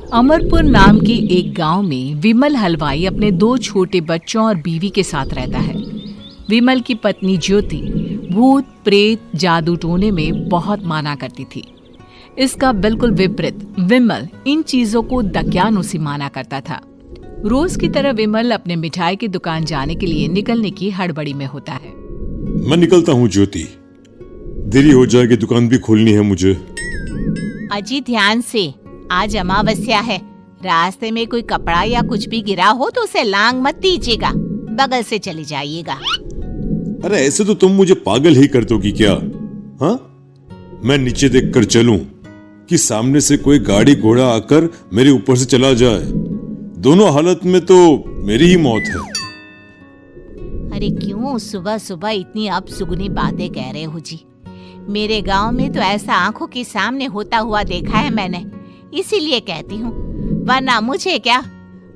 अमरपुर नाम के एक गांव में विमल हलवाई अपने 2 छोटे बच्चों और बीवी के साथ रहता है। विमल की पत्नी ज्योति भूत, प्रेत, जादू टोने में बहुत माना करती थी। इसका बिल्कुल विपरीत विमल इन चीजों को दक्यानुसी माना करता था। रोज की तरह विमल अपने मिठाई की दुकान जाने के लिए निकलने की हड़बड़ी में होता है। मैं निकलता हूँ ज्योति, देरी हो जाएगी, दुकान भी खोलनी है मुझे। अजी ध्यान से, आज अमावस्या है। रास्ते में कोई कपड़ा या कुछ भी गिरा हो तो उसे लांग मत दीजिएगा, बगल से चले जाइएगा। अरे ऐसे तो तुम मुझे पागल ही कर दोगी क्या? हाँ, मैं नीचे देखकर चलूं कि सामने से कोई गाड़ी घोड़ा आकर मेरे ऊपर से चला जाए? दोनों हालत में तो मेरी ही मौत है। अरे क्यों सुबह सुबह इतनी अपसुगनी बातें कह रहे हो जी? मेरे गांव में तो ऐसा आंखों के सामने होता हुआ देखा है मैंने, इसीलिए कहती हूँ, वरना मुझे क्या,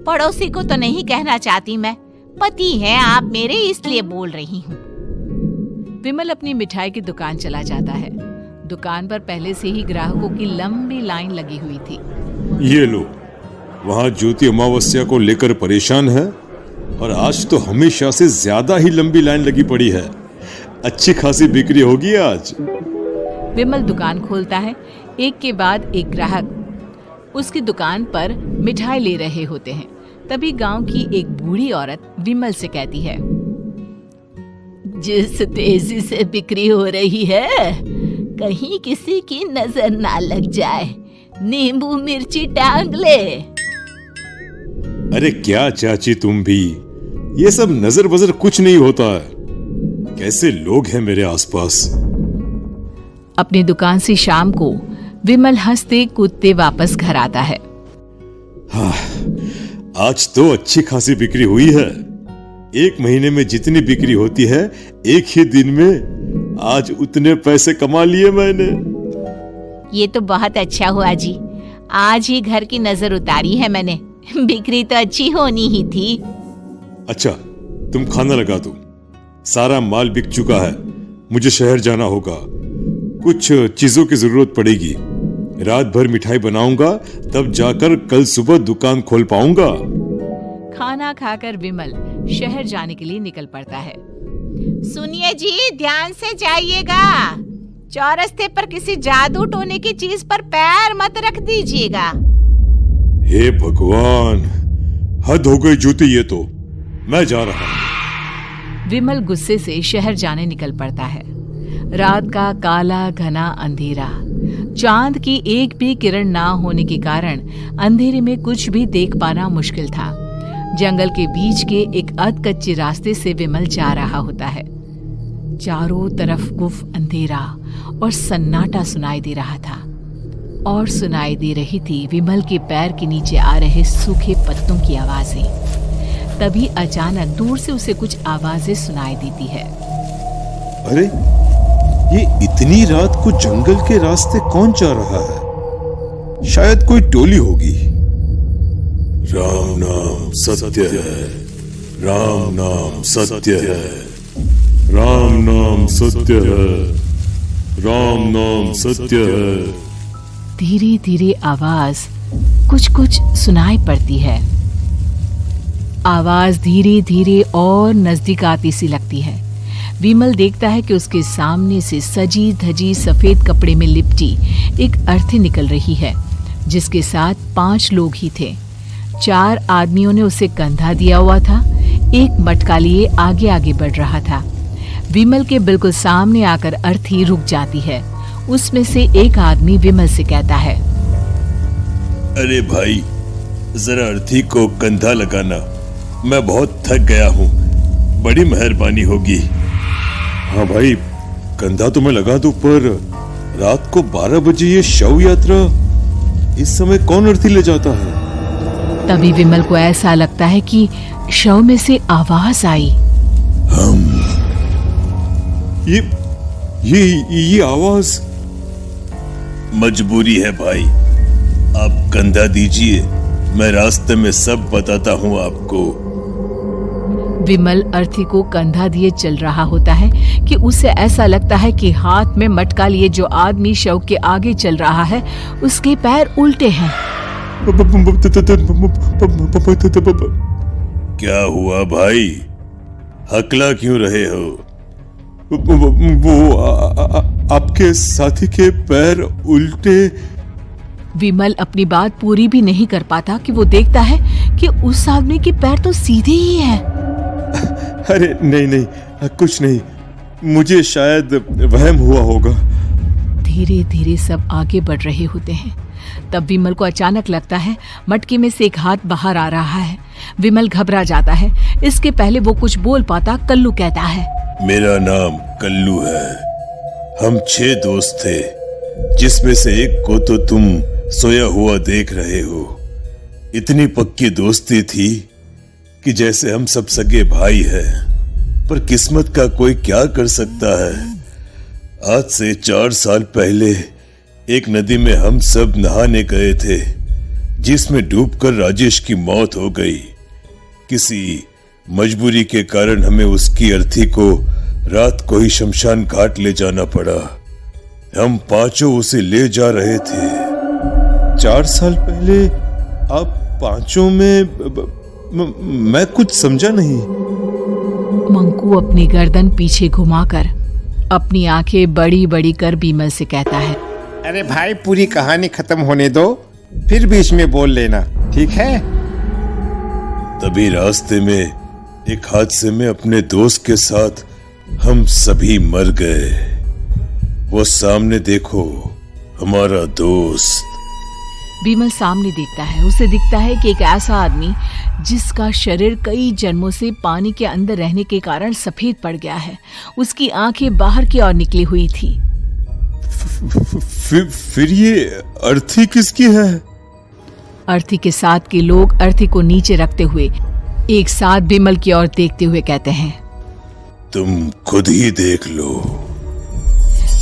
पड़ोसी को तो नहीं कहना चाहती मैं। पति हैं आप मेरे, इसलिए बोल रही हूँ। विमल अपनी मिठाई की दुकान चला जाता है। दुकान पर पहले से ही ग्राहकों की लंबी लाइन लगी हुई थी। ये लो, वहाँ ज्योति अमावस्या को लेकर परेशान है और आज तो हमेशा से ज्यादा ही लंबी लाइन लगी पड़ी है। अच्छी खासी बिक्री होगी आज। विमल दुकान खोलता है। एक के बाद एक ग्राहक उसकी दुकान पर मिठाई ले रहे होते हैं। तभी गांव की एक बूढ़ी औरत विमल से कहती है, जिस तेजी से बिक्री हो रही है, कहीं किसी की नजर ना लग जाए, नींबू मिर्ची टांग ले। अरे क्या चाची तुम भी, ये सब नजर बजर कुछ नहीं होता है। कैसे लोग हैं मेरे आसपास। अपनी दुकान से शाम को विमल हंसते कूदते वापस घर आता है। हाँ, आज तो अच्छी खासी बिक्री हुई है। 1 महीने में जितनी बिक्री होती है, एक ही दिन में आज उतने पैसे कमा लिए मैंने। ये तो बहुत अच्छा हुआ जी, आज ही घर की नजर उतारी है मैंने। बिक्री तो अच्छी होनी ही थी। अच्छा, तुम खाना लगा दो, सारा माल बिक चुका है। मुझे शहर जाना होगा, कुछ चीजों की जरूरत पड़ेगी। रात भर मिठाई बनाऊंगा, तब जाकर कल सुबह दुकान खोल पाऊंगा। खाना खाकर विमल शहर जाने के लिए निकल पड़ता है। सुनिए जी, ध्यान से जाइएगा। चौरस्ते पर किसी जादू टोने की चीज पर पैर मत रख दीजिएगा। हे भगवान, हद हो गई ज्योति, ये तो मैं जा रहा हूं। विमल गुस्से से शहर जाने निकल पड़ता है। रात का काला घना अंधेरा, चांद की एक भी किरण ना होने के कारण अंधेरे में कुछ भी देख पाना मुश्किल था। जंगल के बीच के एक अधकच्चे रास्ते से विमल जा रहा होता है। चारों तरफ गुफ अंधेरा और सन्नाटा सुनाई दे रहा था, और सुनाई दे रही थी विमल के पैर के नीचे आ रहे सूखे पत्तों की आवाजें। तभी अचानक दूर से उसे कुछ आवाजें सुनाई देती है। अरे, ये इतनी रात को जंगल के रास्ते कौन जा रहा है? शायद कोई टोली होगी। राम नाम सत्य है, राम नाम सत्य है, राम नाम सत्य है, राम नाम सत्य है। धीरे धीरे आवाज कुछ कुछ सुनाई पड़ती है। आवाज धीरे धीरे और नजदीक आती सी लगती है। विमल देखता है कि उसके सामने से सजी धजी सफेद कपड़े में लिपटी एक अर्थी निकल रही है, जिसके साथ 5 लोग ही थे। 4 आदमियों ने उसे कंधा दिया हुआ था। एक मटका लिए आगे आगे बढ़ रहा था। विमल के बिल्कुल सामने आकर अर्थी रुक जाती है। उसमें से एक आदमी विमल से कहता है, अरे भाई, जरा अर्थी को कंधा लगाना, मैं बहुत थक गया हूँ, बड़ी मेहरबानी होगी। हाँ भाई, कंधा तो मैं लगा दूं, पर रात को 12 बजे ये शव यात्रा, इस समय कौन अर्थी ले जाता है? तभी विमल को ऐसा लगता है कि शव में से आवाज आई। ये आवाज। मजबूरी है भाई, आप कंधा दीजिए, मैं रास्ते में सब बताता हूँ आपको। विमल अर्थी को कंधा दिए चल रहा होता है कि उसे ऐसा लगता है कि हाथ में मटका लिए जो आदमी शव के आगे चल रहा है, उसके पैर उल्टे हैं। क्या हुआ भाई, हकला क्यों रहे हो? आपके साथी के पैर उल्टे। विमल अपनी बात पूरी भी नहीं कर पाता कि वो देखता है कि उस आदमी के पैर तो सीधे ही है। अरे नहीं, कुछ नहीं, मुझे शायद वहम हुआ होगा। धीरे धीरे सब आगे बढ़ रहे होते हैं। तब विमल को अचानक लगता है मटके में से एक हाथ बाहर आ रहा है। विमल घबरा जाता है। इसके पहले वो कुछ बोल पाता, कल्लू कहता है, मेरा नाम कल्लू है। हम 6 दोस्त थे, जिसमें से एक को तो तुम सोया हुआ देख रहे हो। इतनी पक्की दोस्ती थी कि जैसे हम सब सगे भाई हैं। पर किस्मत का कोई क्या कर सकता है। आज से 4 साल पहले एक नदी में हम सब नहाने गए थे, जिसमें डूबकर राजेश की मौत हो गई। किसी मजबूरी के कारण हमें उसकी अर्थी को रात को ही शमशान घाट ले जाना पड़ा। हम 5 उसे ले जा रहे थे। 4 साल पहले आप 5 में मैं कुछ समझा नहीं। मंकू अपनी गर्दन पीछे घुमाकर अपनी आंखें बड़ी बड़ी कर विमल से कहता है, अरे भाई, पूरी कहानी खत्म होने दो, फिर बीच में बोल लेना, ठीक है? तभी रास्ते में एक हादसे में अपने दोस्त के साथ हम सभी मर गए। वो सामने देखो, हमारा दोस्त। विमल सामने देखता है। उसे दिखता है कि एक ऐसा आदमी जिसका शरीर कई जन्मों से पानी के अंदर रहने के कारण सफेद पड़ गया है। उसकी आंखें बाहर की ओर निकली हुई थी। फिर ये अर्थी किसकी है? अर्थी के साथ के लोग अर्थी को नीचे रखते हुए एक साथ विमल की ओर देखते हुए कहते हैं, तुम खुद ही देख लो।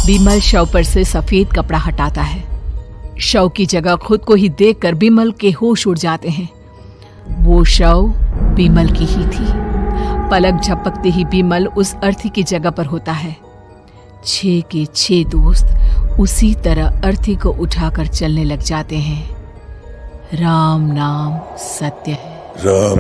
विमल शव पर से सफेद कपड़ा हटाता है। शव की जगह खुद को ही देखकर विमल के होश उड़ जाते हैं। वो शव विमल की ही थी। पलक झपकते ही विमल उस अर्थी की जगह पर होता है। 6 के 6 दोस्त उसी तरह अर्थी को उठाकर चलने लग जाते हैं। राम नाम सत्य है। राम